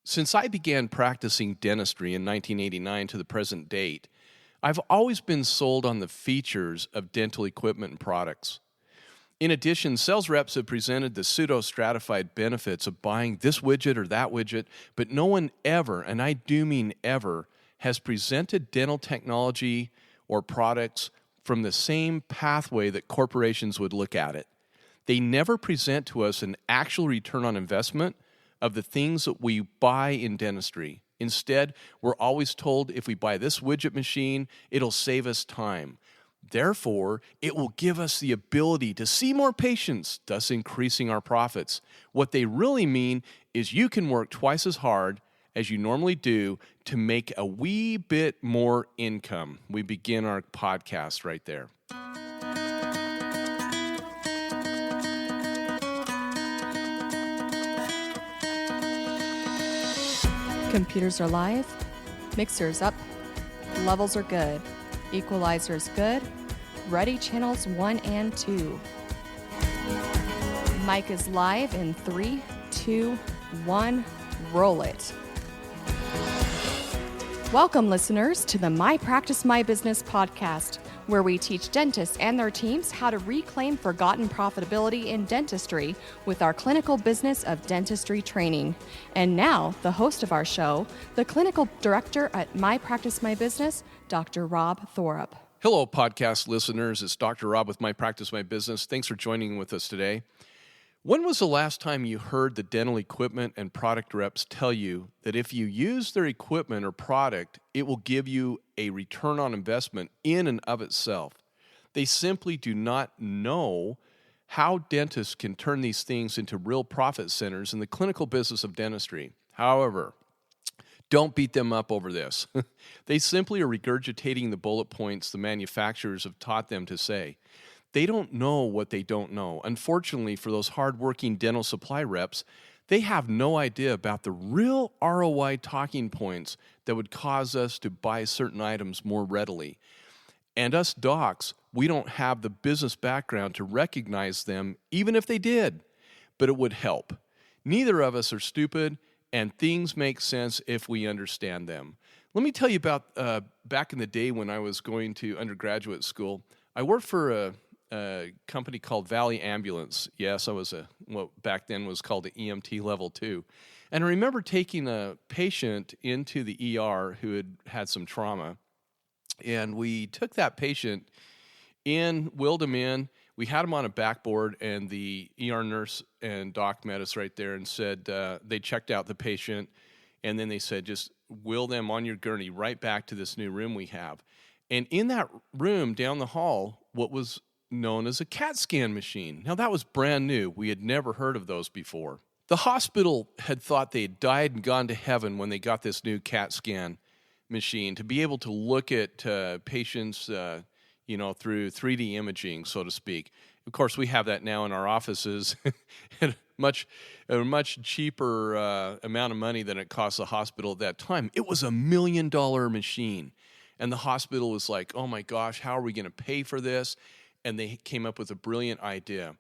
Since I began practicing dentistry in 1989 to the present date, I've always been sold on the features of dental equipment and products. In addition, sales reps have presented the pseudo-stratified benefits of buying this widget or that widget, but no one ever, and I do mean ever, has presented dental technology or products from the same pathway that corporations would look at it. They never present to us an actual return on investment of the things that we buy in dentistry. Instead, we're always told if we buy this widget machine, it'll save us time. Therefore, it will give us the ability to see more patients, thus increasing our profits. What they really mean is you can work twice as hard as you normally do to make a wee bit more income. We begin our podcast right there. Computers are live, mixers up, levels are good, equalizers good, ready channels 1 and 2. Mic is live in 3, 2, 1, roll it. Welcome, listeners, to the My Practice, My Business podcast, where we teach dentists and their teams how to reclaim forgotten profitability in dentistry with our clinical business of dentistry training. And now, the host of our show, the clinical director at My Practice, My Business, Dr. Rob Thorup. Hello, podcast listeners. It's Dr. Rob with My Practice, My Business. Thanks for joining with us today. When was the last time you heard the dental equipment and product reps tell you that if you use their equipment or product, it will give you a return on investment in and of itself? They simply do not know how dentists can turn these things into real profit centers in the clinical business of dentistry. However, don't beat them up over this. They simply are regurgitating the bullet points the manufacturers have taught them to say. They don't know what they don't know. Unfortunately, for those hardworking dental supply reps, they have no idea about the real ROI talking points that would cause us to buy certain items more readily. And us docs, we don't have the business background to recognize them, even if they did. But it would help. Neither of us are stupid, and things make sense if we understand them. Let me tell you about back in the day when I was going to undergraduate school. I worked for a company called Valley Ambulance. Yes, I was what back then was called the EMT Level 2. And I remember taking a patient into the ER who had had some trauma. And we took that patient in, wheeled him in. We had him on a backboard, and the ER nurse and doc met us right there and said they checked out the patient. And then they said, just wheel them on your gurney right back to this new room we have. And in that room down the hall, what was known as a CAT scan machine. Now, that was brand new. We had never heard of those before. The hospital had thought they had died and gone to heaven when they got this new CAT scan machine to be able to look at patients, through 3D imaging, so to speak. Of course, we have that now in our offices at a much cheaper amount of money than it cost the hospital at that time. It was $1 million machine. And the hospital was like, oh my gosh, how are we going to pay for this? And they came up with a brilliant idea.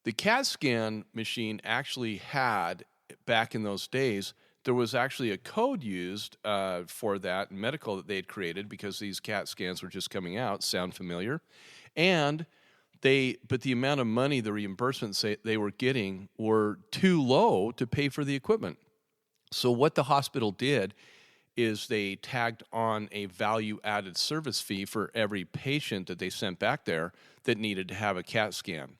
The CAT scan machine actually had, back in those days, there was actually a code used for that medical that they had created because these CAT scans were just coming out. Sound familiar? But the amount of money, the reimbursements they were getting were too low to pay for the equipment. So what the hospital did is they tagged on a value-added service fee for every patient that they sent back there that needed to have a CAT scan.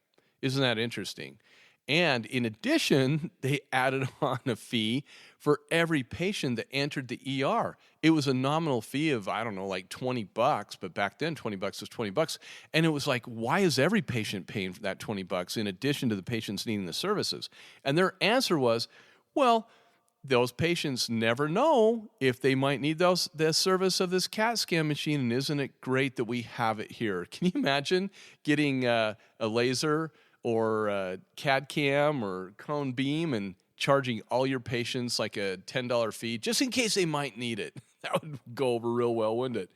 Isn't that interesting? And in addition, they added on a fee for every patient that entered the ER. It was a nominal fee of, like $20, but back then $20 was $20. And it was like, why is every patient paying for that $20 in addition to the patients needing the services? And their answer was, well, those patients never know if they might need the service of this CAT scan machine, and isn't it great that we have it here? Can you imagine getting a laser or a CAD cam or cone beam and charging all your patients like a $10 fee just in case they might need it? That would go over real well, wouldn't it?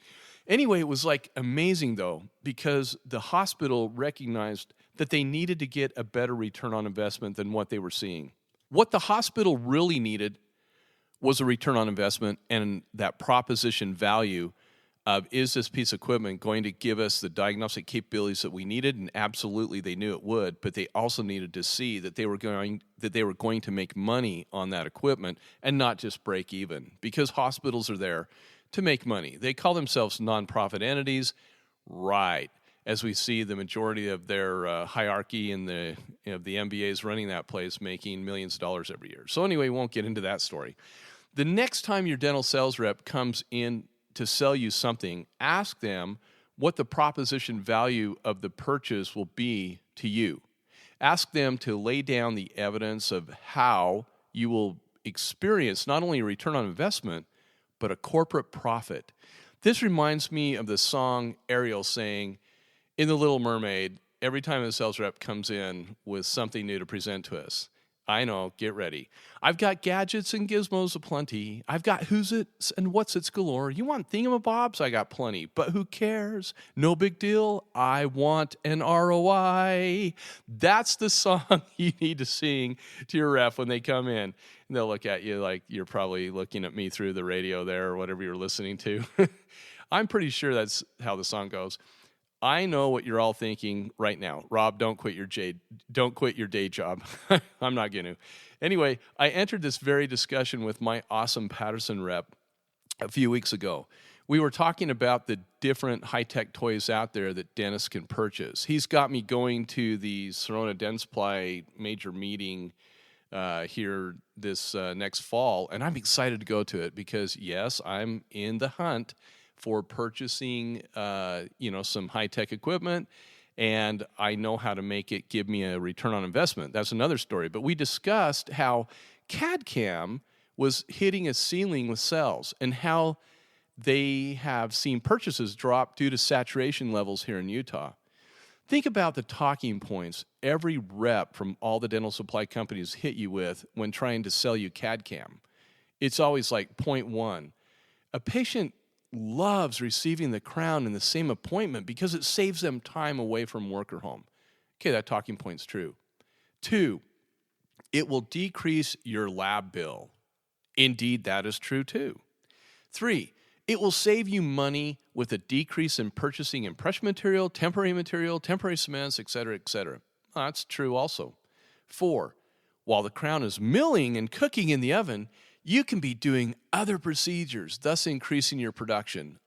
Anyway, it was like amazing, though, because the hospital recognized that they needed to get a better return on investment than what they were seeing. What the hospital really needed was a return on investment and that proposition value of, is this piece of equipment going to give us the diagnostic capabilities that we needed? And absolutely they knew it would, but they also needed to see that they were going to make money on that equipment and not just break even, because hospitals are there to make money. They call themselves nonprofit entities, right? As we see the majority of their hierarchy and the MBAs running that place making millions of dollars every year. So anyway, we won't get into that story. The next time your dental sales rep comes in to sell you something, ask them what the proposition value of the purchase will be to you. Ask them to lay down the evidence of how you will experience not only a return on investment, but a corporate profit. This reminds me of the song Ariel sang in The Little Mermaid every time the sales rep comes in with something new to present to us. I know, get ready. I've got gadgets and gizmos aplenty. I've got who's its and what's its galore. You want thingamabobs? I got plenty. But who cares? No big deal. I want an ROI. That's the song you need to sing to your rep when they come in. And they'll look at you like you're probably looking at me through the radio there or whatever you're listening to. I'm pretty sure that's how the song goes. I know what you're all thinking right now. Rob, don't quit your day job. I'm not going to. Anyway, I entered this very discussion with my awesome Patterson rep a few weeks ago. We were talking about the different high-tech toys out there that dentists can purchase. He's got me going to the Sorona Dentsply major meeting here this next fall, and I'm excited to go to it because, yes, I'm in the hunt for purchasing, some high-tech equipment, and I know how to make it give me a return on investment. That's another story. But we discussed how CAD/CAM was hitting a ceiling with sales and how they have seen purchases drop due to saturation levels here in Utah. Think about the talking points every rep from all the dental supply companies hit you with when trying to sell you CAD/CAM. It's always like point one. A patient loves receiving the crown in the same appointment because it saves them time away from work or home. Okay, that talking point's true. 2, it will decrease your lab bill. Indeed, that is true too. 3, it will save you money with a decrease in purchasing impression material, temporary cements, etc., etc. That's true also. 4, while the crown is milling and cooking in the oven, you can be doing other procedures, thus increasing your production.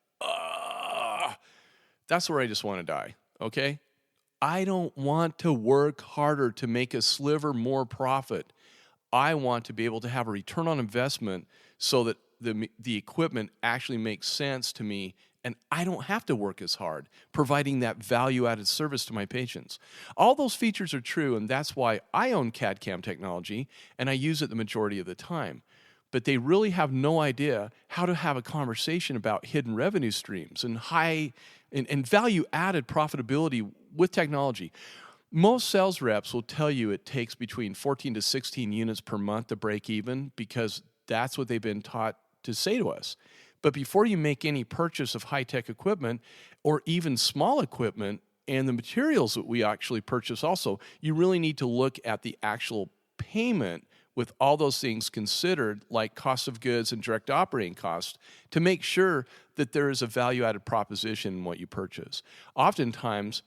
That's where I just want to die, okay? I don't want to work harder to make a sliver more profit. I want to be able to have a return on investment so that the equipment actually makes sense to me and I don't have to work as hard, providing that value-added service to my patients. All those features are true, and that's why I own CAD/CAM technology, and I use it the majority of the time. But they really have no idea how to have a conversation about hidden revenue streams and high and value-added profitability with technology. Most sales reps will tell you it takes between 14 to 16 units per month to break even because that's what they've been taught to say to us. But before you make any purchase of high-tech equipment or even small equipment and the materials that we actually purchase also, you really need to look at the actual payment with all those things considered, like cost of goods and direct operating costs, to make sure that there is a value-added proposition in what you purchase. Oftentimes,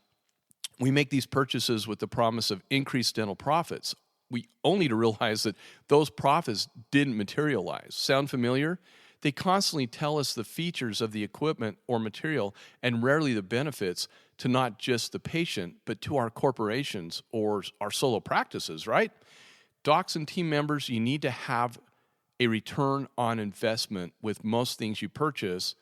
we make these purchases with the promise of increased dental profits. We only to realize that those profits didn't materialize. Sound familiar? They constantly tell us the features of the equipment or material and rarely the benefits to not just the patient, but to our corporations or our solo practices, right? Docs and team members, you need to have a return on investment with most things you purchase.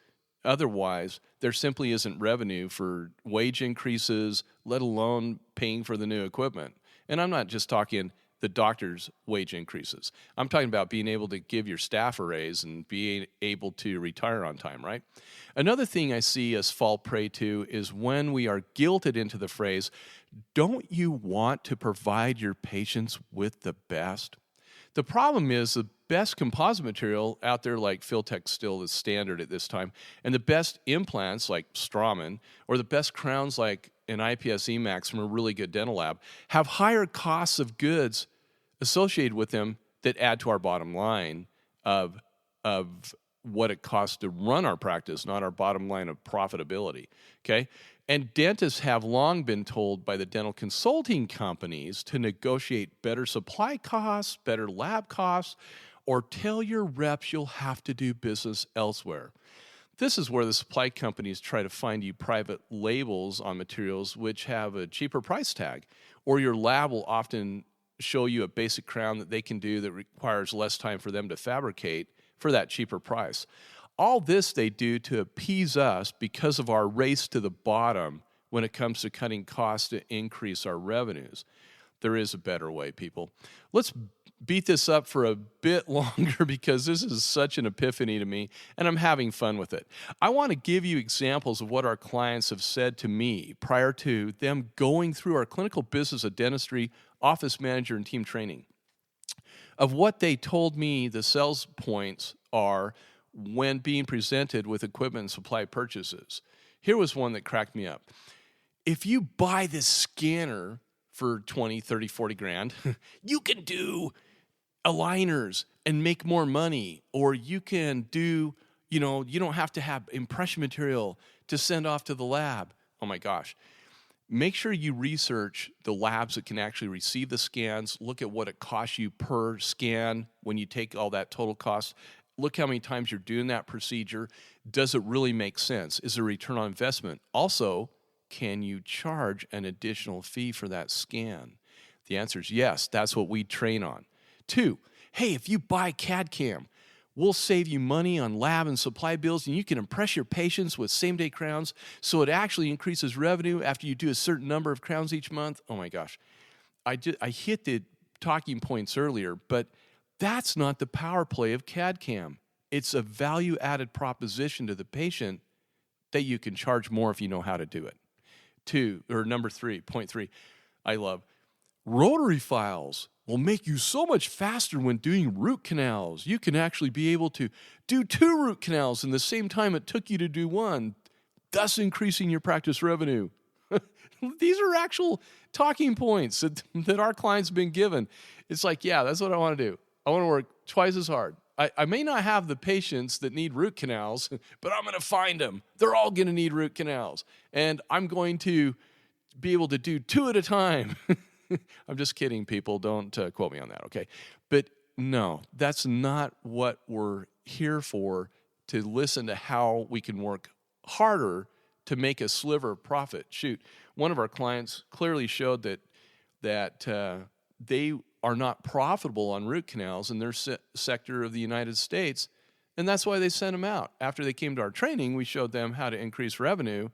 Otherwise, there simply isn't revenue for wage increases, let alone paying for the new equipment. And I'm not just talking the doctor's wage increases. I'm talking about being able to give your staff a raise and being able to retire on time, right? Another thing I see us fall prey to is when we are guilted into the phrase, don't you want to provide your patients with the best? The problem is the best composite material out there like Filtech still is standard at this time, and the best implants like Straumann or the best crowns like an IPS Emax from a really good dental lab have higher costs of goods associated with them that add to our bottom line of of what it costs to run our practice, not our bottom line of profitability, okay? And dentists have long been told by the dental consulting companies to negotiate better supply costs, better lab costs, or tell your reps you'll have to do business elsewhere. This is where the supply companies try to find you private labels on materials which have a cheaper price tag, or your lab will often show you a basic crown that they can do that requires less time for them to fabricate for that cheaper price. All this they do to appease us because of our race to the bottom when it comes to cutting costs to increase our revenues. There is a better way, people. Let's beat this up for a bit longer because this is such an epiphany to me, and I'm having fun with it. I want to give you examples of what our clients have said to me prior to them going through our clinical business of dentistry, office manager, and team training, of what they told me the sales points are when being presented with equipment and supply purchases. Here was one that cracked me up. If you buy this scanner for 20, 30, 40 grand, you can do aligners and make more money, or you can do, you don't have to have impression material to send off to the lab. Oh my gosh. Make sure you research the labs that can actually receive the scans. Look at what it costs you per scan when you take all that total cost. Look how many times you're doing that procedure. Does it really make sense? Is there a return on investment? Also, can you charge an additional fee for that scan? The answer is yes. That's what we train on. 2, hey, if you buy CAD/CAM, we'll save you money on lab and supply bills, and you can impress your patients with same-day crowns, so it actually increases revenue after you do a certain number of crowns each month. Oh my gosh. I hit the talking points earlier, but that's not the power play of CAD/CAM. It's a value-added proposition to the patient that you can charge more if you know how to do it. Point 3, I love. Rotary files will make you so much faster when doing root canals. You can actually be able to do 2 root canals in the same time it took you to do 1, thus increasing your practice revenue. These are actual talking points that our clients have been given. It's like, yeah, that's what I want to do. I want to work twice as hard. I may not have the patients that need root canals, but I'm going to find them. They're all going to need root canals. And I'm going to be able to do 2 at a time. I'm just kidding, people. Don't quote me on that, okay? But no, that's not what we're here for, to listen to how we can work harder to make a sliver of profit. Shoot, one of our clients clearly showed that they are not profitable on root canals in their sector of the United States, and that's why they sent them out. After they came to our training, we showed them how to increase revenue,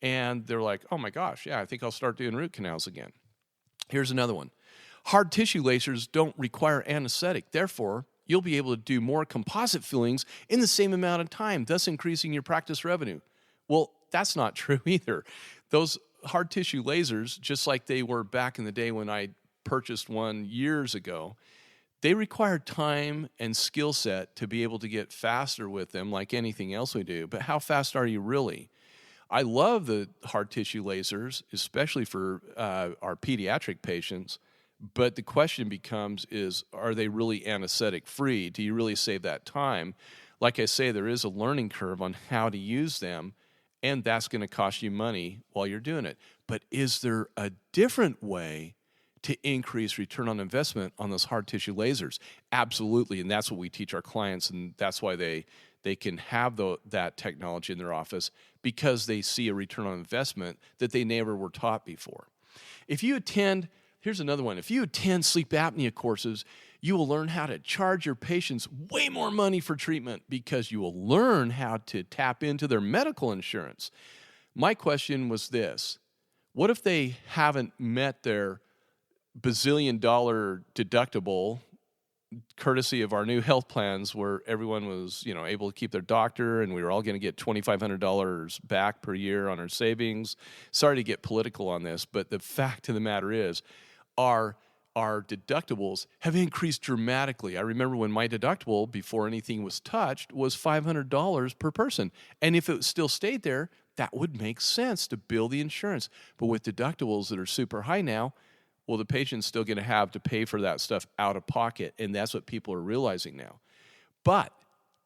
and they're like, oh my gosh, yeah, I think I'll start doing root canals again. Here's another one. Hard tissue lasers don't require anesthetic. Therefore, you'll be able to do more composite fillings in the same amount of time, thus increasing your practice revenue. Well, that's not true either. Those hard tissue lasers, just like they were back in the day when I purchased one years ago, they require time and skill set to be able to get faster with them, like anything else we do. But how fast are you really? I love the hard tissue lasers, especially for our pediatric patients. But the question becomes are they really anesthetic free? Do you really save that time? Like I say, there is a learning curve on how to use them, and that's going to cost you money while you're doing it. But is there a different way to increase return on investment on those hard tissue lasers? Absolutely, and that's what we teach our clients, and that's why they can have that technology in their office, because they see a return on investment that they never were taught before. Here's another one. If you attend sleep apnea courses, you will learn how to charge your patients way more money for treatment because you will learn how to tap into their medical insurance. My question was this: what if they haven't met their bazillion-dollar deductible, courtesy of our new health plans where everyone was, able to keep their doctor, and we were all going to get $2,500 back per year on our savings? Sorry to get political on this, but the fact of the matter is our deductibles have increased dramatically. I remember when my deductible, before anything was touched, was $500 per person. And if it still stayed there, that would make sense to bill the insurance. But with deductibles that are super high now, well, the patient's still going to have to pay for that stuff out of pocket, and that's what people are realizing now. But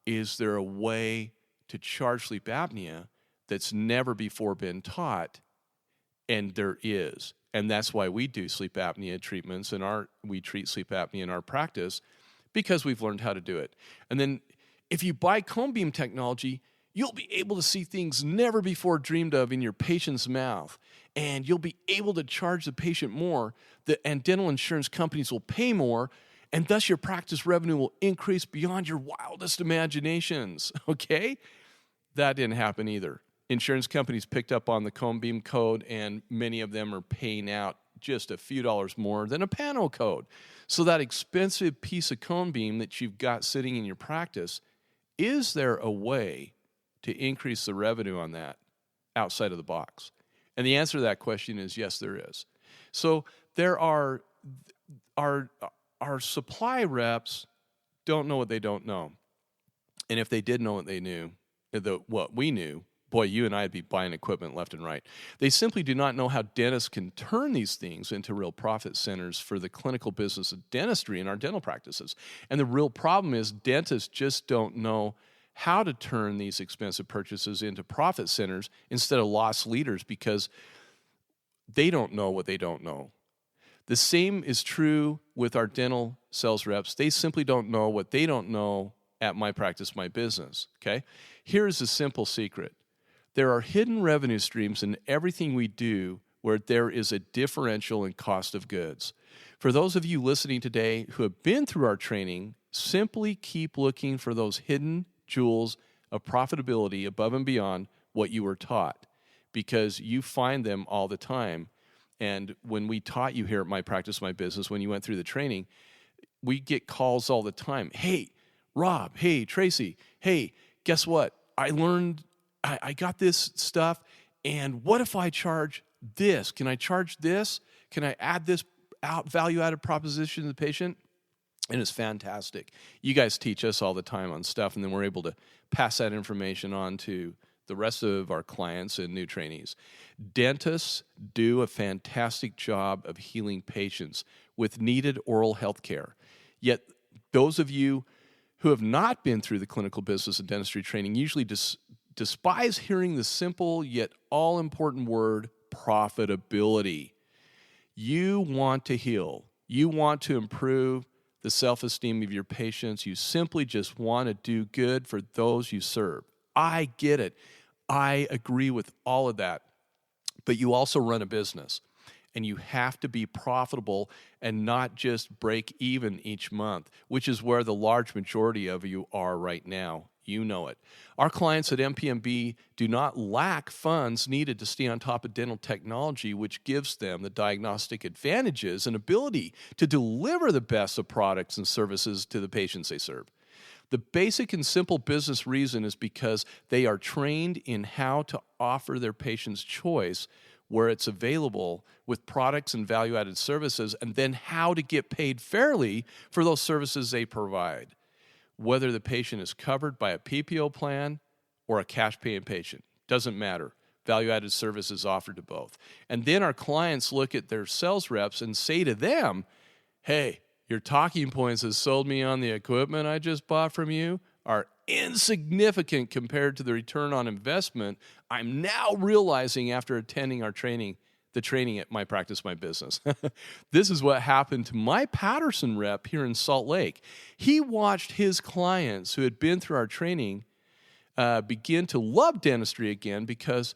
is there a way to charge sleep apnea that's never before been taught? And there is. And that's why we do sleep apnea treatments we treat sleep apnea in our practice, because we've learned how to do it. And then if you buy cone beam technology, you'll be able to see things never before dreamed of in your patient's mouth. And you'll be able to charge the patient more, and dental insurance companies will pay more, and thus your practice revenue will increase beyond your wildest imaginations, okay? That didn't happen either. Insurance companies picked up on the cone beam code, and many of them are paying out just a few dollars more than a panel code. So that expensive piece of cone beam that you've got sitting in your practice, is there a way to increase the revenue on that outside of the box? And the answer to that question is yes, there is. So there are our supply reps don't know what they don't know. And if they did know what they knew, what we knew, boy, you and I would be buying equipment left and right. They simply do not know how dentists can turn these things into real profit centers for the clinical business of dentistry in our dental practices. And the real problem is dentists just don't know how to turn these expensive purchases into profit centers instead of loss leaders, because they don't know what they don't know. The same is true with our dental sales reps. They simply don't know what they don't know at My Practice, My Business, okay? Here's a simple secret. There are hidden revenue streams in everything we do where there is a differential in cost of goods. For those of you listening today who have been through our training, simply keep looking for those hidden jewels of profitability above and beyond what you were taught, because you find them all the time. And when we taught you here at My Practice, My Business, when you went through the training, we get calls all the time. Hey, Rob, hey, Tracy, hey, guess what? I got this stuff, and what if I charge this? Can I charge this? Can I add this value-added proposition to the patient? And it's fantastic. You guys teach us all the time on stuff, and then we're able to pass that information on to the rest of our clients and new trainees. Dentists do a fantastic job of healing patients with needed oral health care. Yet those of you who have not been through the clinical business of dentistry training usually despise hearing the simple yet all-important word, profitability. You want to heal. You want to improve the self-esteem of your patients. You simply just want to do good for those you serve. I get it. I agree with all of that. But you also run a business, and you have to be profitable and not just break even each month, which is where the large majority of you are right now. You know it. Our clients at MPMB do not lack funds needed to stay on top of dental technology, which gives them the diagnostic advantages and ability to deliver the best of products and services to the patients they serve. The basic and simple business reason is because they are trained in how to offer their patients choice where it's available with products and value-added services, and then how to get paid fairly for those services they provide, whether the patient is covered by a PPO plan or a cash-paying patient. Doesn't matter. Value-added services offered to both. And then our clients look at their sales reps and say to them, hey, your talking points has sold me on the equipment I just bought from you are insignificant compared to the return on investment I'm now realizing after attending our training, the training at My Practice, My Business. This is what happened to my Patterson rep here in Salt Lake. He watched his clients who had been through our training begin to love dentistry again, because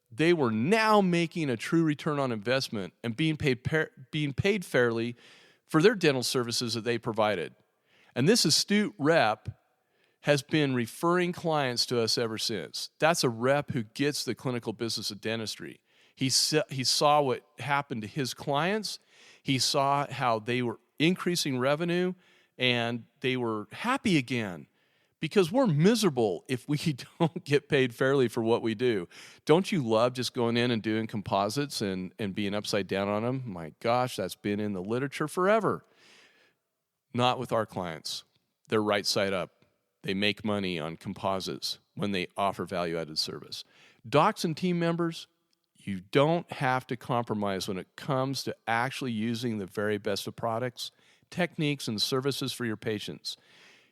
they were now making a true return on investment and being paid fairly for their dental services that they provided. And this astute rep has been referring clients to us ever since. That's a rep who gets the clinical business of dentistry. He saw what happened to his clients. He saw how they were increasing revenue, and they were happy again, because we're miserable if we don't get paid fairly for what we do. Don't you love just going in and doing composites and being upside down on them? My gosh, that's been in the literature forever. Not with our clients. They're right side up. They make money on composites when they offer value-added service. Docs and team members, you don't have to compromise when it comes to actually using the very best of products, techniques, and services for your patients.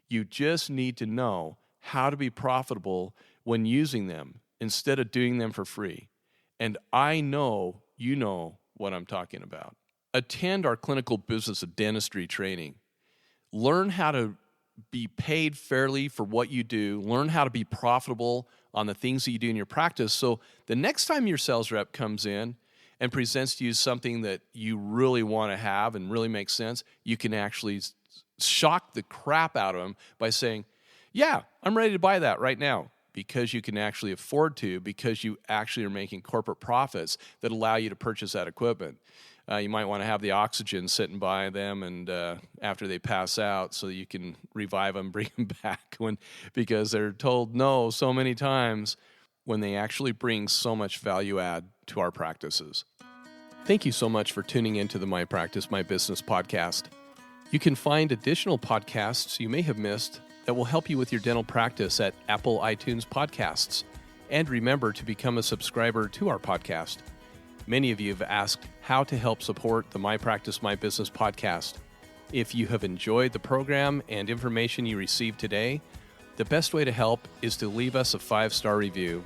You just need to know how to be profitable when using them instead of doing them for free. And I know you know what I'm talking about. Attend our clinical business of dentistry training. Learn how to be paid fairly for what you do. Learn how to be profitable on the things that you do in your practice. So the next time your sales rep comes in and presents to you something that you really want to have and really makes sense, you can actually shock the crap out of them by saying, yeah, I'm ready to buy that right now, because you can actually afford to, because you actually are making corporate profits that allow you to purchase that equipment. You might want to have the oxygen sitting by them and after they pass out so that you can revive them, bring them back because they're told no so many times when they actually bring so much value add to our practices. Thank you so much for tuning into the My Practice, My Business podcast. You can find additional podcasts you may have missed that will help you with your dental practice at Apple iTunes Podcasts. And remember to become a subscriber to our podcast. Many of you have asked how to help support the My Practice, My Business podcast. If you have enjoyed the program and information you received today, the best way to help is to leave us a 5-star review.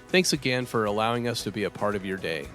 Thanks again for allowing us to be a part of your day.